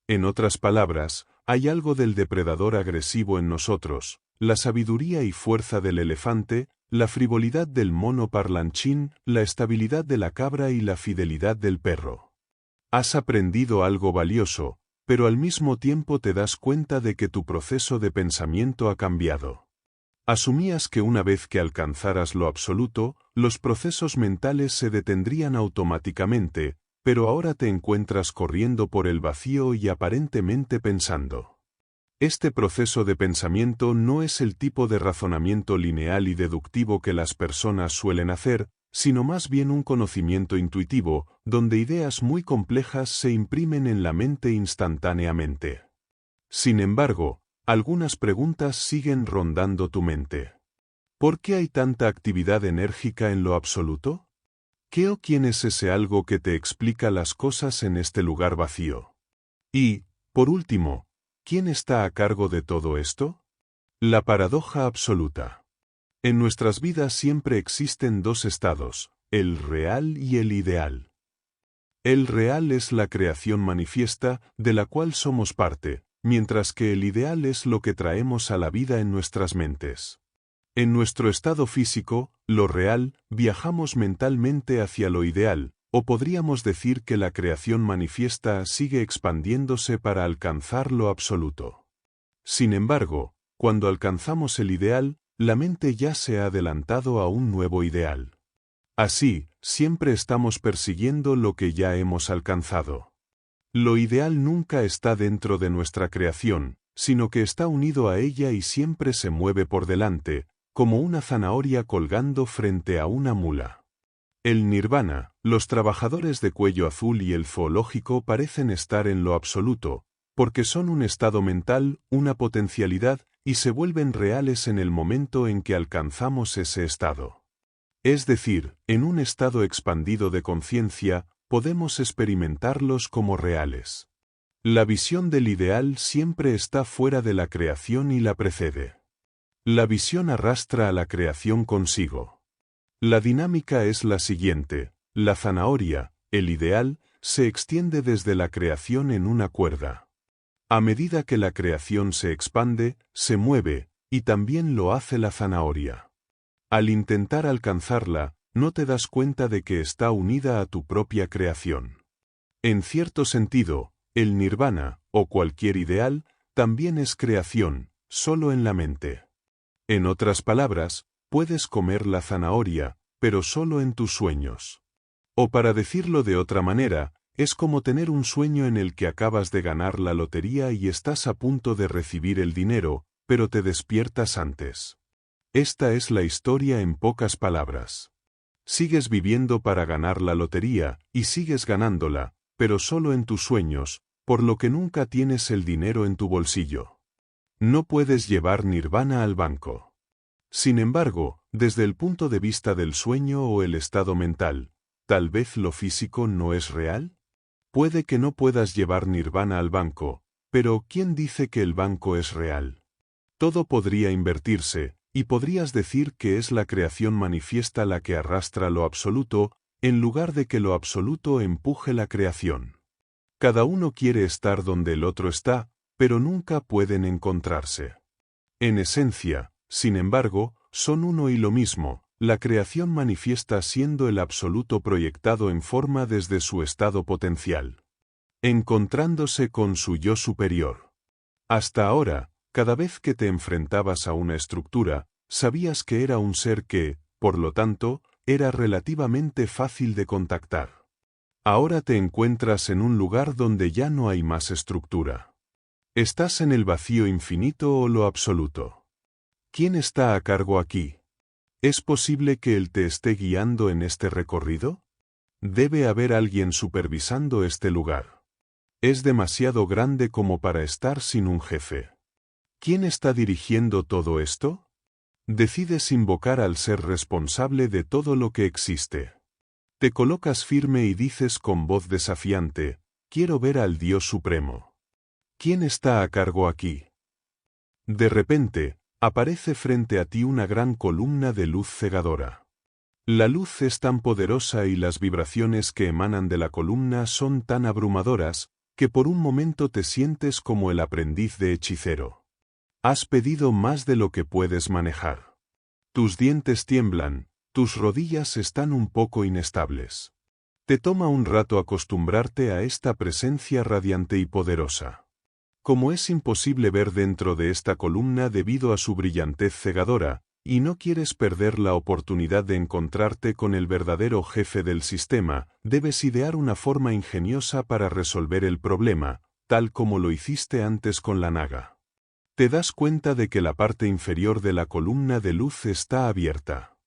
En otras palabras, hay algo del depredador agresivo en nosotros, la sabiduría y fuerza del elefante, la frivolidad del mono parlanchín, la estabilidad de la cabra y la fidelidad del perro. Has aprendido algo valioso, pero al mismo tiempo te das cuenta de que tu proceso de pensamiento ha cambiado. Asumías que una vez que alcanzaras lo absoluto, los procesos mentales se detendrían automáticamente, pero ahora te encuentras corriendo por el vacío y aparentemente pensando. Este proceso de pensamiento no es el tipo de razonamiento lineal y deductivo que las personas suelen hacer, sino más bien un conocimiento intuitivo, donde ideas muy complejas se imprimen en la mente instantáneamente. Sin embargo, algunas preguntas siguen rondando tu mente. ¿Por qué hay tanta actividad enérgica en lo absoluto? ¿Qué o quién es ese algo que te explica las cosas en este lugar vacío? Y, por último, ¿quién está a cargo de todo esto? La paradoja absoluta. En nuestras vidas siempre existen dos estados, el real y el ideal. El real es la creación manifiesta, de la cual somos parte, mientras que el ideal es lo que traemos a la vida en nuestras mentes. En nuestro estado físico, lo real, viajamos mentalmente hacia lo ideal, o podríamos decir que la creación manifiesta sigue expandiéndose para alcanzar lo absoluto. Sin embargo, cuando alcanzamos el ideal, la mente ya se ha adelantado a un nuevo ideal. Así, siempre estamos persiguiendo lo que ya hemos alcanzado. Lo ideal nunca está dentro de nuestra creación, sino que está unido a ella y siempre se mueve por delante, como una zanahoria colgando frente a una mula. El nirvana, los trabajadores de cuello azul y el zoológico parecen estar en lo absoluto, porque son un estado mental, una potencialidad, y se vuelven reales en el momento en que alcanzamos ese estado. Es decir, en un estado expandido de conciencia, podemos experimentarlos como reales. La visión del ideal siempre está fuera de la creación y la precede. La visión arrastra a la creación consigo. La dinámica es la siguiente: la zanahoria, el ideal, se extiende desde la creación en una cuerda. A medida que la creación se expande, se mueve, y también lo hace la zanahoria. Al intentar alcanzarla, no te das cuenta de que está unida a tu propia creación. En cierto sentido, el nirvana, o cualquier ideal, también es creación, solo en la mente. En otras palabras, puedes comer la zanahoria, pero solo en tus sueños. O para decirlo de otra manera, es como tener un sueño en el que acabas de ganar la lotería y estás a punto de recibir el dinero, pero te despiertas antes. Esta es la historia en pocas palabras. Sigues viviendo para ganar la lotería, y sigues ganándola, pero solo en tus sueños, por lo que nunca tienes el dinero en tu bolsillo. No puedes llevar nirvana al banco. Sin embargo, desde el punto de vista del sueño o el estado mental, ¿tal vez lo físico no es real? Puede que no puedas llevar nirvana al banco, pero ¿quién dice que el banco es real? Todo podría invertirse, y podrías decir que es la creación manifiesta la que arrastra lo absoluto, en lugar de que lo absoluto empuje la creación. Cada uno quiere estar donde el otro está, pero nunca pueden encontrarse. En esencia, sin embargo, son uno y lo mismo, la creación manifiesta siendo el absoluto proyectado en forma desde su estado potencial, encontrándose con su yo superior. Hasta ahora, cada vez que te enfrentabas a una estructura, sabías que era un ser que, por lo tanto, era relativamente fácil de contactar. Ahora te encuentras en un lugar donde ya no hay más estructura. ¿Estás en el vacío infinito o lo absoluto? ¿Quién está a cargo aquí? ¿Es posible que él te esté guiando en este recorrido? Debe haber alguien supervisando este lugar. Es demasiado grande como para estar sin un jefe. ¿Quién está dirigiendo todo esto? Decides invocar al ser responsable de todo lo que existe. Te colocas firme y dices con voz desafiante, quiero ver al Dios Supremo. ¿Quién está a cargo aquí? De repente, aparece frente a ti una gran columna de luz cegadora. La luz es tan poderosa y las vibraciones que emanan de la columna son tan abrumadoras, que por un momento te sientes como el aprendiz de hechicero. Has pedido más de lo que puedes manejar. Tus dientes tiemblan, tus rodillas están un poco inestables. Te toma un rato acostumbrarte a esta presencia radiante y poderosa. Como es imposible ver dentro de esta columna debido a su brillantez cegadora, y no quieres perder la oportunidad de encontrarte con el verdadero jefe del sistema, debes idear una forma ingeniosa para resolver el problema, tal como lo hiciste antes con la naga. Te das cuenta de que la parte inferior de la columna de luz está abierta.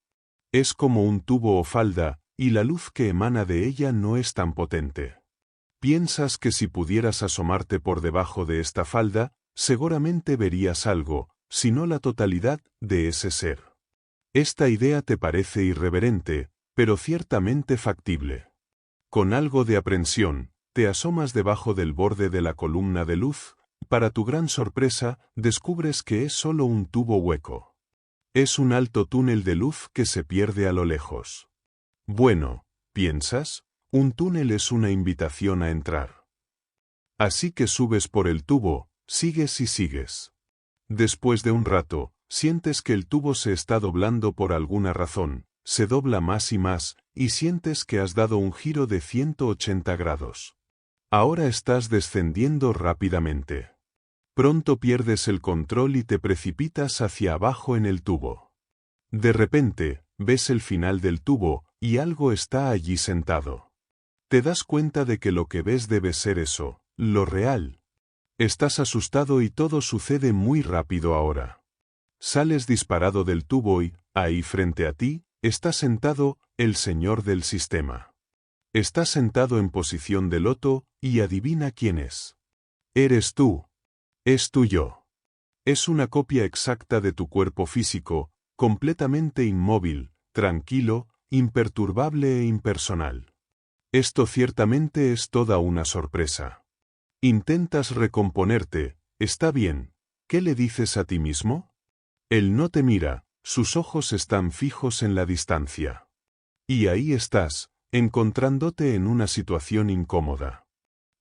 Es como un tubo o falda, y la luz que emana de ella no es tan potente. Piensas que si pudieras asomarte por debajo de esta falda, seguramente verías algo, si no la totalidad, de ese ser. Esta idea te parece irreverente, pero ciertamente factible. Con algo de aprensión, te asomas debajo del borde de la columna de luz, y para tu gran sorpresa, descubres que es solo un tubo hueco. Es un alto túnel de luz que se pierde a lo lejos. Bueno, piensas, un túnel es una invitación a entrar. Así que subes por el tubo, sigues y sigues. Después de un rato, sientes que el tubo se está doblando por alguna razón, se dobla más y sientes que has dado un giro de 180 grados. Ahora estás descendiendo rápidamente. Pronto pierdes el control y te precipitas hacia abajo en el tubo. De repente, ves el final del tubo, y algo está allí sentado. Te das cuenta de que lo que ves debe ser eso, lo real. Estás asustado y todo sucede muy rápido ahora. Sales disparado del tubo y, ahí frente a ti, está sentado el señor del sistema. Está sentado en posición de loto, y adivina quién es. Eres tú. Es tu yo. Es una copia exacta de tu cuerpo físico, completamente inmóvil, tranquilo, imperturbable e impersonal. Esto ciertamente es toda una sorpresa. Intentas recomponerte, está bien, ¿qué le dices a ti mismo? Él no te mira, sus ojos están fijos en la distancia. Y ahí estás, encontrándote en una situación incómoda.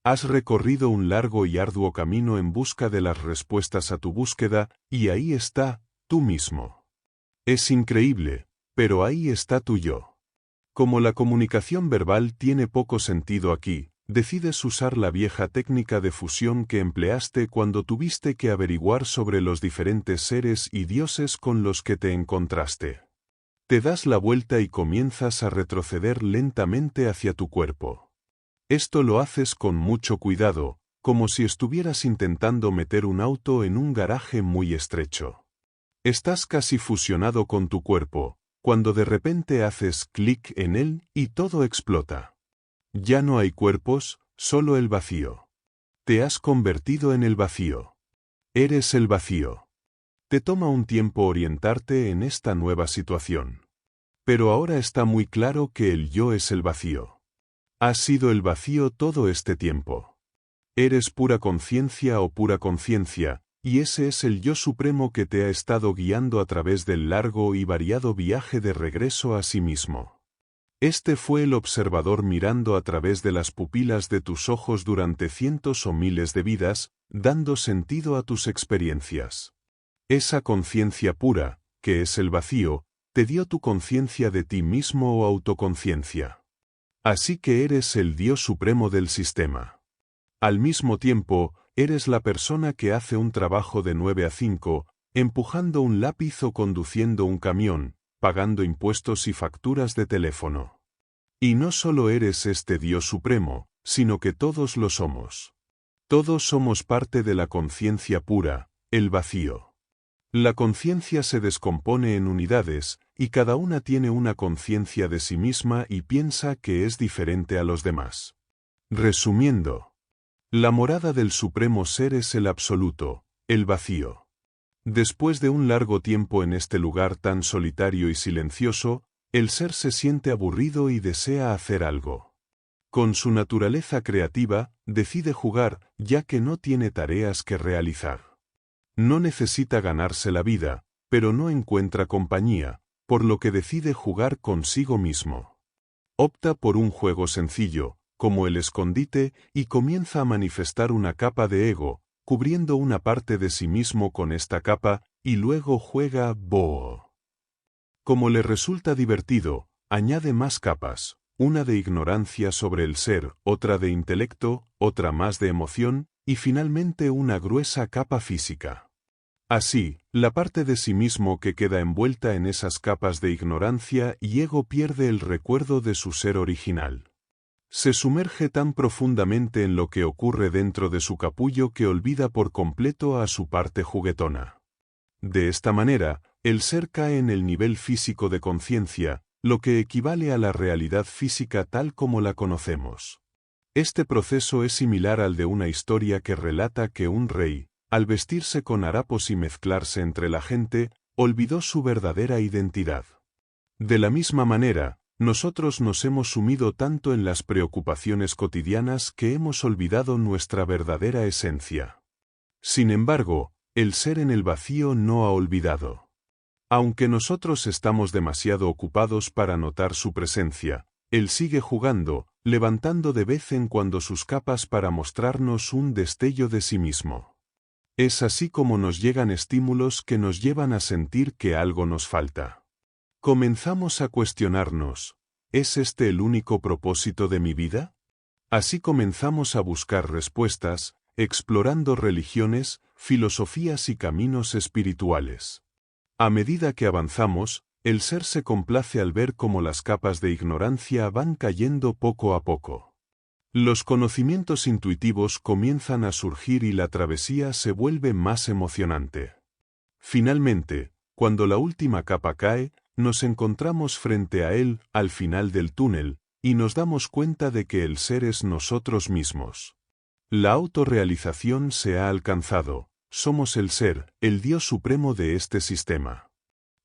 Has recorrido un largo y arduo camino en busca de las respuestas a tu búsqueda, y ahí está, tú mismo. Es increíble, pero ahí está tu yo. Como la comunicación verbal tiene poco sentido aquí, decides usar la vieja técnica de fusión que empleaste cuando tuviste que averiguar sobre los diferentes seres y dioses con los que te encontraste. Te das la vuelta y comienzas a retroceder lentamente hacia tu cuerpo. Esto lo haces con mucho cuidado, como si estuvieras intentando meter un auto en un garaje muy estrecho. Estás casi fusionado con tu cuerpo, cuando de repente haces clic en él y todo explota. Ya no hay cuerpos, solo el vacío. Te has convertido en el vacío. Eres el vacío. Te toma un tiempo orientarte en esta nueva situación. Pero ahora está muy claro que el yo es el vacío. Has sido el vacío todo este tiempo. Eres pura conciencia o pura conciencia, y ese es el yo supremo que te ha estado guiando a través del largo y variado viaje de regreso a sí mismo. Este fue el observador mirando a través de las pupilas de tus ojos durante cientos o miles de vidas, dando sentido a tus experiencias. Esa conciencia pura, que es el vacío, te dio tu conciencia de ti mismo o autoconciencia. Así que eres el Dios supremo del sistema. Al mismo tiempo, eres la persona que hace un trabajo de 9 a 5, empujando un lápiz o conduciendo un camión, pagando impuestos y facturas de teléfono. Y no solo eres este Dios supremo, sino que todos lo somos. Todos somos parte de la conciencia pura, el vacío. La conciencia se descompone en unidades, y cada una tiene una conciencia de sí misma y piensa que es diferente a los demás. Resumiendo, la morada del Supremo Ser es el absoluto, el vacío. Después de un largo tiempo en este lugar tan solitario y silencioso, el ser se siente aburrido y desea hacer algo. Con su naturaleza creativa, decide jugar, ya que no tiene tareas que realizar. No necesita ganarse la vida, pero no encuentra compañía, por lo que decide jugar consigo mismo. Opta por un juego sencillo, como el escondite, y comienza a manifestar una capa de ego, cubriendo una parte de sí mismo con esta capa, y luego juega Boo. Como le resulta divertido, añade más capas, una de ignorancia sobre el ser, otra de intelecto, otra más de emoción, y finalmente una gruesa capa física. Así, la parte de sí mismo que queda envuelta en esas capas de ignorancia y ego pierde el recuerdo de su ser original. Se sumerge tan profundamente en lo que ocurre dentro de su capullo que olvida por completo a su parte juguetona. De esta manera, el ser cae en el nivel físico de conciencia, lo que equivale a la realidad física tal como la conocemos. Este proceso es similar al de una historia que relata que un rey, al vestirse con harapos y mezclarse entre la gente, olvidó su verdadera identidad. De la misma manera, nosotros nos hemos sumido tanto en las preocupaciones cotidianas que hemos olvidado nuestra verdadera esencia. Sin embargo, el ser en el vacío no ha olvidado. Aunque nosotros estamos demasiado ocupados para notar su presencia, él sigue jugando, levantando de vez en cuando sus capas para mostrarnos un destello de sí mismo. Es así como nos llegan estímulos que nos llevan a sentir que algo nos falta. Comenzamos a cuestionarnos, ¿es este el único propósito de mi vida? Así comenzamos a buscar respuestas, explorando religiones, filosofías y caminos espirituales. A medida que avanzamos, el ser se complace al ver cómo las capas de ignorancia van cayendo poco a poco. Los conocimientos intuitivos comienzan a surgir y la travesía se vuelve más emocionante. Finalmente, cuando la última capa cae, nos encontramos frente a él, al final del túnel, y nos damos cuenta de que el ser es nosotros mismos. La autorrealización se ha alcanzado, somos el ser, el Dios supremo de este sistema.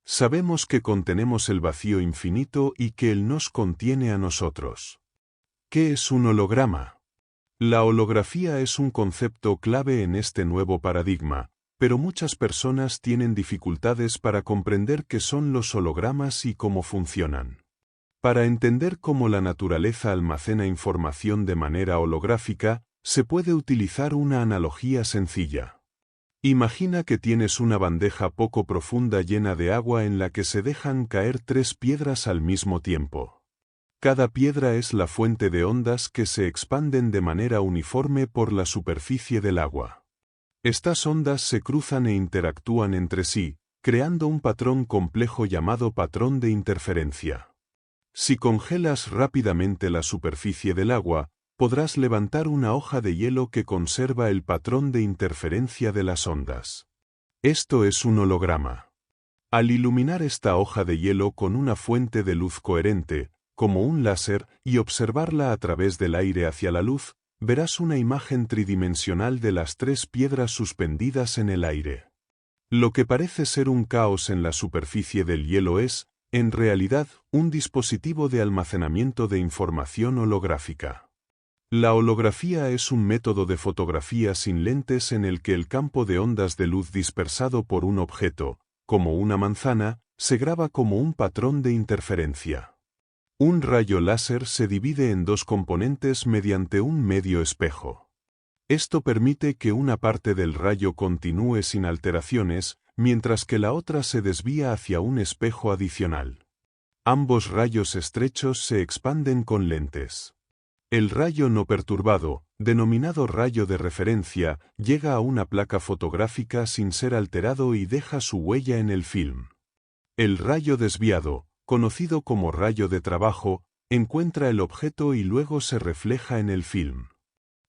Sabemos que contenemos el vacío infinito y que Él nos contiene a nosotros. ¿Qué es un holograma? La holografía es un concepto clave en este nuevo paradigma, pero muchas personas tienen dificultades para comprender qué son los hologramas y cómo funcionan. Para entender cómo la naturaleza almacena información de manera holográfica, se puede utilizar una analogía sencilla. Imagina que tienes una bandeja poco profunda llena de agua en la que se dejan caer 3 piedras al mismo tiempo. Cada piedra es la fuente de ondas que se expanden de manera uniforme por la superficie del agua. Estas ondas se cruzan e interactúan entre sí, creando un patrón complejo llamado patrón de interferencia. Si congelas rápidamente la superficie del agua, podrás levantar una hoja de hielo que conserva el patrón de interferencia de las ondas. Esto es un holograma. Al iluminar esta hoja de hielo con una fuente de luz coherente, como un láser, y observarla a través del aire hacia la luz, verás una imagen tridimensional de las 3 piedras suspendidas en el aire. Lo que parece ser un caos en la superficie del hielo es, en realidad, un dispositivo de almacenamiento de información holográfica. La holografía es un método de fotografía sin lentes en el que el campo de ondas de luz dispersado por un objeto, como una manzana, se graba como un patrón de interferencia. Un rayo láser se divide en 2 componentes mediante un medio espejo. Esto permite que una parte del rayo continúe sin alteraciones, mientras que la otra se desvía hacia un espejo adicional. Ambos rayos estrechos se expanden con lentes. El rayo no perturbado, denominado rayo de referencia, llega a una placa fotográfica sin ser alterado y deja su huella en el film. El rayo desviado, conocido como rayo de trabajo, encuentra el objeto y luego se refleja en el film.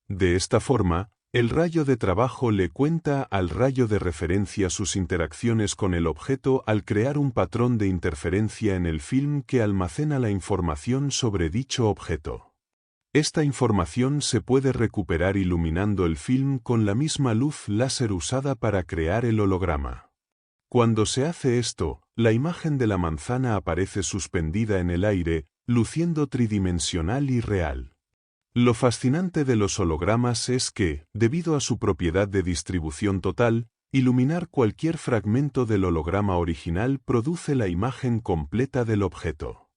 De esta forma, el rayo de trabajo le cuenta al rayo de referencia sus interacciones con el objeto al crear un patrón de interferencia en el film que almacena la información sobre dicho objeto. Esta información se puede recuperar iluminando el film con la misma luz láser usada para crear el holograma. Cuando se hace esto, la imagen de la manzana aparece suspendida en el aire, luciendo tridimensional y real. Lo fascinante de los hologramas es que, debido a su propiedad de distribución total, iluminar cualquier fragmento del holograma original produce la imagen completa del objeto.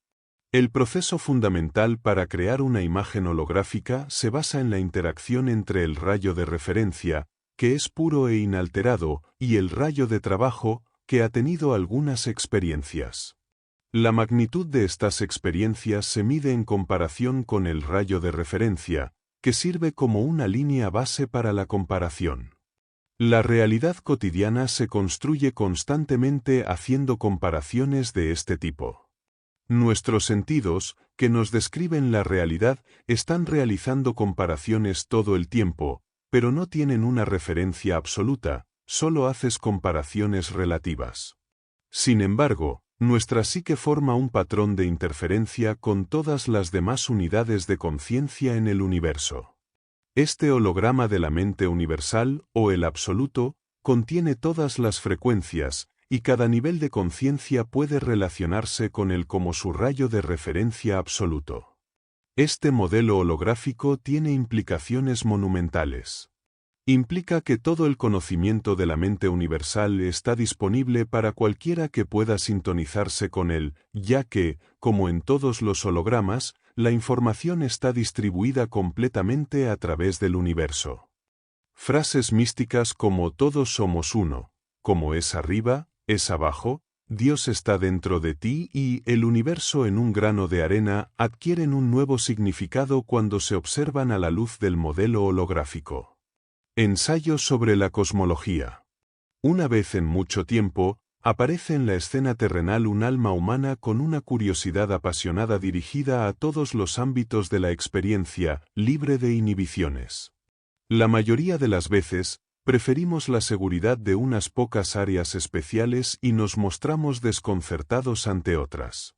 El proceso fundamental para crear una imagen holográfica se basa en la interacción entre el rayo de referencia, que es puro e inalterado, y el rayo de trabajo, que ha tenido algunas experiencias. La magnitud de estas experiencias se mide en comparación con el rayo de referencia, que sirve como una línea base para la comparación. La realidad cotidiana se construye constantemente haciendo comparaciones de este tipo. Nuestros sentidos, que nos describen la realidad, están realizando comparaciones todo el tiempo, pero no tienen una referencia absoluta, solo haces comparaciones relativas. Sin embargo, nuestra psique forma un patrón de interferencia con todas las demás unidades de conciencia en el universo. Este holograma de la mente universal, o el absoluto, contiene todas las frecuencias, y cada nivel de conciencia puede relacionarse con él como su rayo de referencia absoluto. Este modelo holográfico tiene implicaciones monumentales. Implica que todo el conocimiento de la mente universal está disponible para cualquiera que pueda sintonizarse con él, ya que, como en todos los hologramas, la información está distribuida completamente a través del universo. Frases místicas como todos somos uno, como es arriba, es abajo, Dios está dentro de ti y el universo en un grano de arena adquieren un nuevo significado cuando se observan a la luz del modelo holográfico. Ensayo sobre la cosmología. Una vez en mucho tiempo, aparece en la escena terrenal un alma humana con una curiosidad apasionada dirigida a todos los ámbitos de la experiencia, libre de inhibiciones. La mayoría de las veces, preferimos la seguridad de unas pocas áreas especiales y nos mostramos desconcertados ante otras.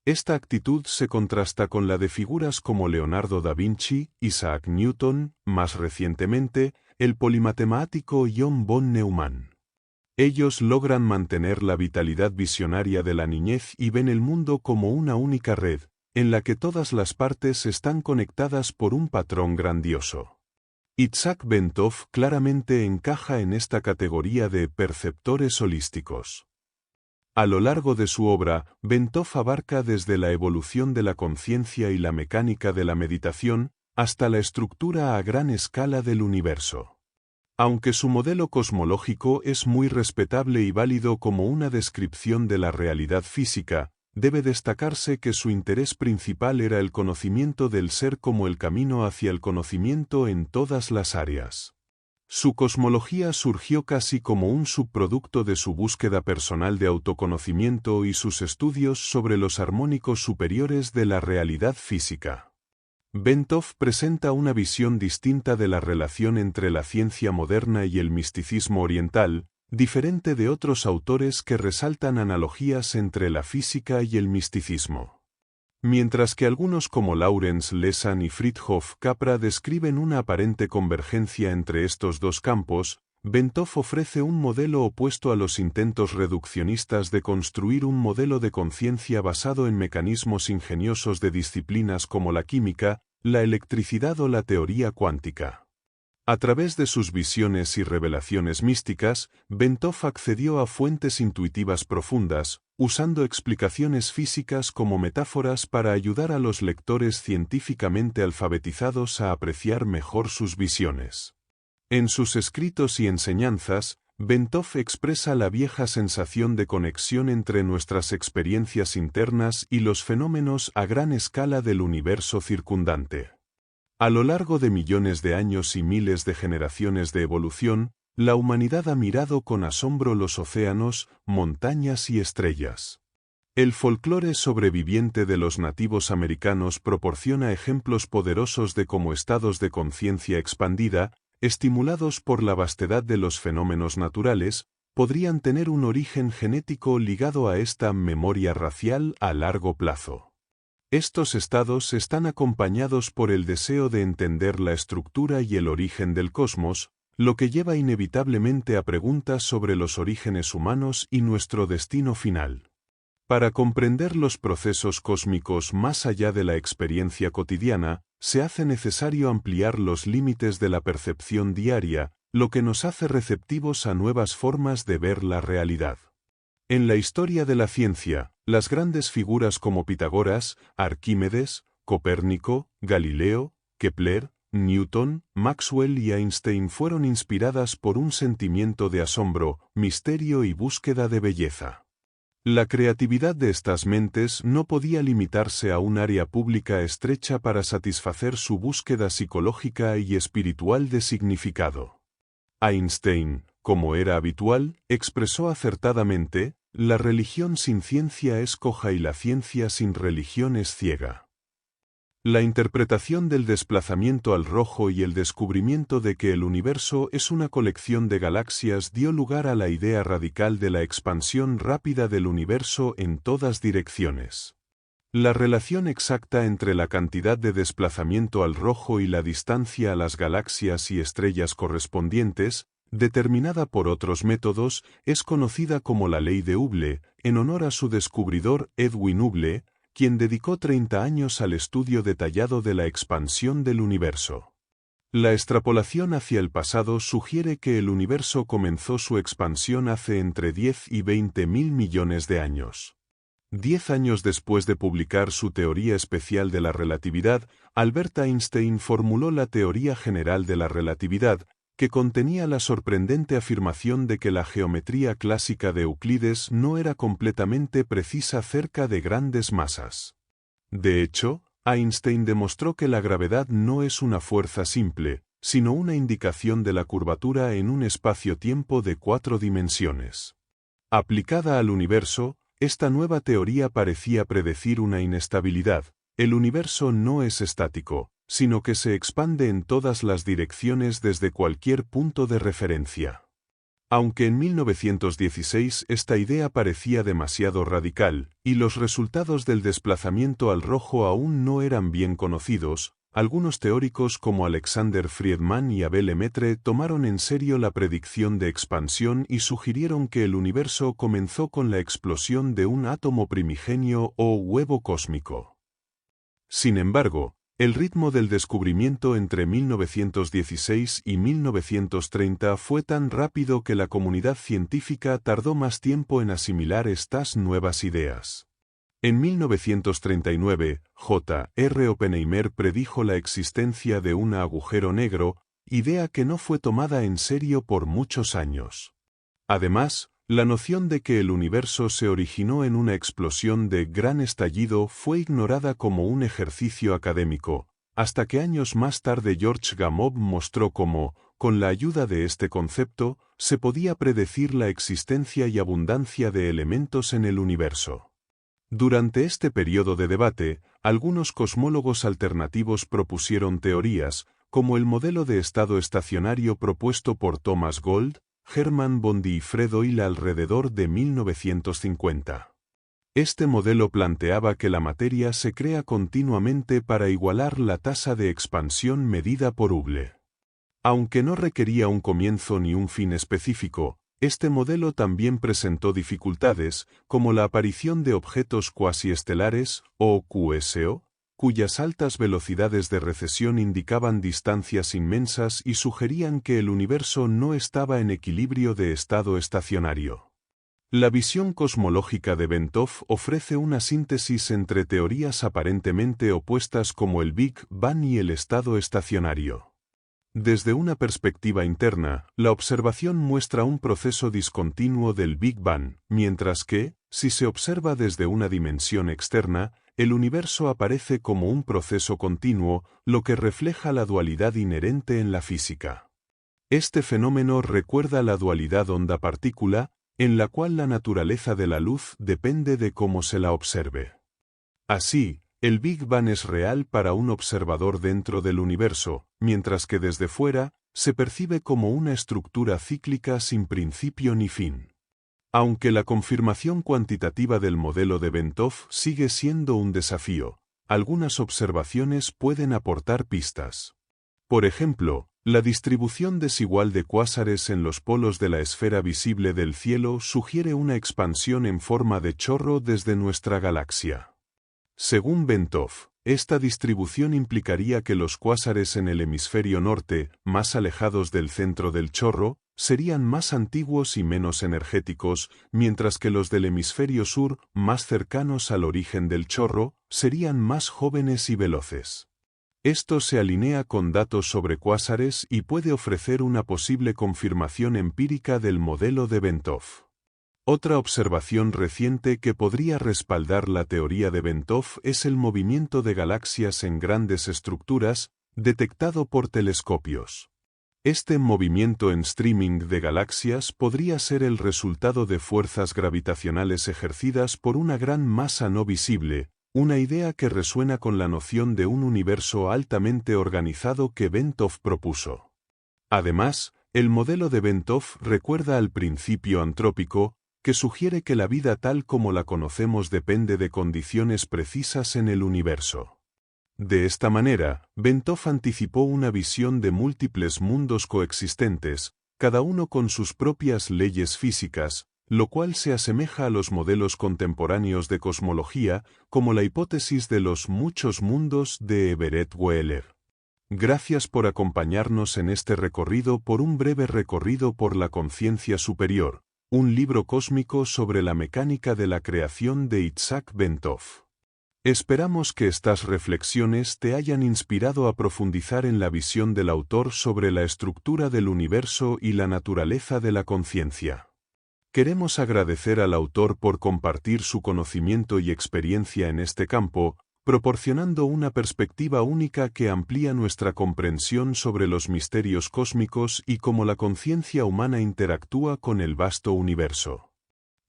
Esta actitud se contrasta con la de figuras como Leonardo da Vinci, Isaac Newton, más recientemente, el polimatemático John von Neumann. Ellos logran mantener la vitalidad visionaria de la niñez y ven el mundo como una única red, en la que todas las partes están conectadas por un patrón grandioso. Itzhak Bentov claramente encaja en esta categoría de perceptores holísticos. A lo largo de su obra, Bentov abarca desde la evolución de la conciencia y la mecánica de la meditación, hasta la estructura a gran escala del universo. Aunque su modelo cosmológico es muy respetable y válido como una descripción de la realidad física, debe destacarse que su interés principal era el conocimiento del ser como el camino hacia el conocimiento en todas las áreas. Su cosmología surgió casi como un subproducto de su búsqueda personal de autoconocimiento y sus estudios sobre los armónicos superiores de la realidad física. Bentov presenta una visión distinta de la relación entre la ciencia moderna y el misticismo oriental, diferente de otros autores que resaltan analogías entre la física y el misticismo. Mientras que algunos como Lawrence Lesan y Fritjof Capra describen una aparente convergencia entre estos dos campos, Bentov ofrece un modelo opuesto a los intentos reduccionistas de construir un modelo de conciencia basado en mecanismos ingeniosos de disciplinas como la química, la electricidad o la teoría cuántica. A través de sus visiones y revelaciones místicas, Bentov accedió a fuentes intuitivas profundas, usando explicaciones físicas como metáforas para ayudar a los lectores científicamente alfabetizados a apreciar mejor sus visiones. En sus escritos y enseñanzas, Bentov expresa la vieja sensación de conexión entre nuestras experiencias internas y los fenómenos a gran escala del universo circundante. A lo largo de millones de años y miles de generaciones de evolución, la humanidad ha mirado con asombro los océanos, montañas y estrellas. El folclore sobreviviente de los nativos americanos proporciona ejemplos poderosos de cómo estados de conciencia expandida, estimulados por la vastedad de los fenómenos naturales, podrían tener un origen genético ligado a esta memoria racial a largo plazo. Estos estados están acompañados por el deseo de entender la estructura y el origen del cosmos, lo que lleva inevitablemente a preguntas sobre los orígenes humanos y nuestro destino final. Para comprender los procesos cósmicos más allá de la experiencia cotidiana, se hace necesario ampliar los límites de la percepción diaria, lo que nos hace receptivos a nuevas formas de ver la realidad. En la historia de la ciencia, las grandes figuras como Pitágoras, Arquímedes, Copérnico, Galileo, Kepler, Newton, Maxwell y Einstein fueron inspiradas por un sentimiento de asombro, misterio y búsqueda de belleza. La creatividad de estas mentes no podía limitarse a un área pública estrecha para satisfacer su búsqueda psicológica y espiritual de significado. Einstein, como era habitual, expresó acertadamente: la religión sin ciencia es coja y la ciencia sin religión es ciega. La interpretación del desplazamiento al rojo y el descubrimiento de que el universo es una colección de galaxias dio lugar a la idea radical de la expansión rápida del universo en todas direcciones. La relación exacta entre la cantidad de desplazamiento al rojo y la distancia a las galaxias y estrellas correspondientes, determinada por otros métodos, es conocida como la ley de Hubble, en honor a su descubridor Edwin Hubble, quien dedicó 30 años al estudio detallado de la expansión del universo. La extrapolación hacia el pasado sugiere que el universo comenzó su expansión hace entre 10 y 20 mil millones de años. 10 años después de publicar su teoría especial de la relatividad, Albert Einstein formuló la teoría general de la relatividad, que contenía la sorprendente afirmación de que la geometría clásica de Euclides no era completamente precisa acerca de grandes masas. De hecho, Einstein demostró que la gravedad no es una fuerza simple, sino una indicación de la curvatura en un espacio-tiempo de 4 dimensiones. Aplicada al universo, esta nueva teoría parecía predecir una inestabilidad. El universo no es estático, sino que se expande en todas las direcciones desde cualquier punto de referencia. Aunque en 1916 esta idea parecía demasiado radical, y los resultados del desplazamiento al rojo aún no eran bien conocidos, algunos teóricos como Alexander Friedman y Abel Lemaitre tomaron en serio la predicción de expansión y sugirieron que el universo comenzó con la explosión de un átomo primigenio o huevo cósmico. Sin embargo, el ritmo del descubrimiento entre 1916 y 1930 fue tan rápido que la comunidad científica tardó más tiempo en asimilar estas nuevas ideas. En 1939, J. R. Oppenheimer predijo la existencia de un agujero negro, idea que no fue tomada en serio por muchos años. Además, la noción de que el universo se originó en una explosión de gran estallido fue ignorada como un ejercicio académico, hasta que años más tarde George Gamow mostró cómo, con la ayuda de este concepto, se podía predecir la existencia y abundancia de elementos en el universo. Durante este periodo de debate, algunos cosmólogos alternativos propusieron teorías, como el modelo de estado estacionario propuesto por Thomas Gold, Hermann von Dijk y Fred Hoyle alrededor de 1950. Este modelo planteaba que la materia se crea continuamente para igualar la tasa de expansión medida por Hubble. Aunque no requería un comienzo ni un fin específico, este modelo también presentó dificultades, como la aparición de objetos cuasiestelares, o QSO, cuyas altas velocidades de recesión indicaban distancias inmensas y sugerían que el universo no estaba en equilibrio de estado estacionario. La visión cosmológica de Ventov ofrece una síntesis entre teorías aparentemente opuestas como el Big Bang y el estado estacionario. Desde una perspectiva interna, la observación muestra un proceso discontinuo del Big Bang, mientras que, si se observa desde una dimensión externa, el universo aparece como un proceso continuo, lo que refleja la dualidad inherente en la física. Este fenómeno recuerda la dualidad onda-partícula, en la cual la naturaleza de la luz depende de cómo se la observe. Así, el Big Bang es real para un observador dentro del universo, mientras que desde fuera, se percibe como una estructura cíclica sin principio ni fin. Aunque la confirmación cuantitativa del modelo de Ventov sigue siendo un desafío, algunas observaciones pueden aportar pistas. Por ejemplo, la distribución desigual de cuásares en los polos de la esfera visible del cielo sugiere una expansión en forma de chorro desde nuestra galaxia. Según Ventov, esta distribución implicaría que los cuásares en el hemisferio norte, más alejados del centro del chorro, serían más antiguos y menos energéticos, mientras que los del hemisferio sur, más cercanos al origen del chorro, serían más jóvenes y veloces. Esto se alinea con datos sobre cuásares y puede ofrecer una posible confirmación empírica del modelo de Ventov. Otra observación reciente que podría respaldar la teoría de Ventov es el movimiento de galaxias en grandes estructuras, detectado por telescopios. Este movimiento en streaming de galaxias podría ser el resultado de fuerzas gravitacionales ejercidas por una gran masa no visible, una idea que resuena con la noción de un universo altamente organizado que Ventov propuso. Además, el modelo de Ventov recuerda al principio antrópico, que sugiere que la vida tal como la conocemos depende de condiciones precisas en el universo. De esta manera, Ventov anticipó una visión de múltiples mundos coexistentes, cada uno con sus propias leyes físicas, lo cual se asemeja a los modelos contemporáneos de cosmología, como la hipótesis de los muchos mundos de Everett-Wheeler. Gracias por acompañarnos en este recorrido por un breve recorrido por la conciencia superior, un libro cósmico sobre la mecánica de la creación de Itzhak Ventov. Esperamos que estas reflexiones te hayan inspirado a profundizar en la visión del autor sobre la estructura del universo y la naturaleza de la conciencia. Queremos agradecer al autor por compartir su conocimiento y experiencia en este campo, proporcionando una perspectiva única que amplía nuestra comprensión sobre los misterios cósmicos y cómo la conciencia humana interactúa con el vasto universo.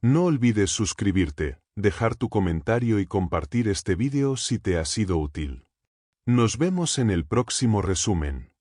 No olvides suscribirte, dejar tu comentario y compartir este vídeo si te ha sido útil. Nos vemos en el próximo resumen.